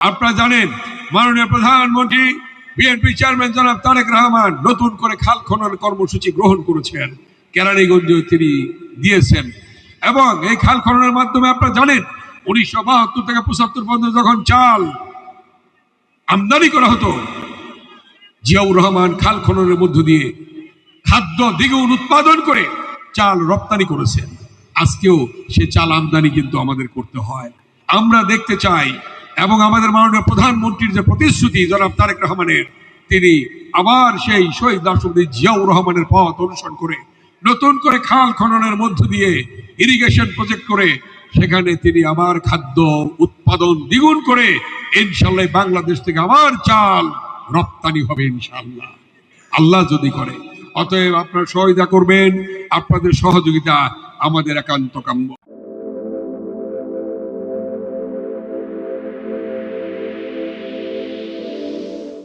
আপনারা জানেন মাননীয় প্রধানমন্ত্রী বিএনপি চেয়ারম্যান জনাব তারেক রহমান নতুন করে খাল খনন কর্মসূচি গ্রহণ করেছেন, কেরানীগঞ্জে তিনি দিয়েছেন। এবং এই খাল খননের মাধ্যমে আপনারা জানেন 1972 থেকে 75 পর্যন্ত যখন চাল আমদানি করা হতো, জিয়াউর রহমান খাল খননের মধ্য দিয়ে খাদ্য দ্বিগুণ উৎপাদন করে চাল রপ্তানি করেছেন। আজকেও সে চাল আমদানি কিন্তু আমাদের করতে হয়। আমরা দেখতে চাই এবং আমাদের মাননীয় প্রধানমন্ত্রীর যে প্রতিশ্রুতি জনাব তারেক রহমানের, তিনি আবার সেই শহীদ রাষ্ট্রপতি জিয়াউর রহমানের পথ অনুসরণ করে নতুন করে খাল খননের মধ্য দিয়ে ইরিগেশন প্রজেক্ট করে সেখানে তিনি আবার খাদ্য উৎপাদন দ্বিগুণ করে ইনশাআল্লাহ বাংলাদেশ থেকে আবার চাল রপ্তানি হবে ইনশাআল্লাহ, আল্লাহ যদি করে। অতএব আপনারা সহযোগিতা করবেন, আপনাদের সহযোগিতা আমাদের একান্ত কাম্য।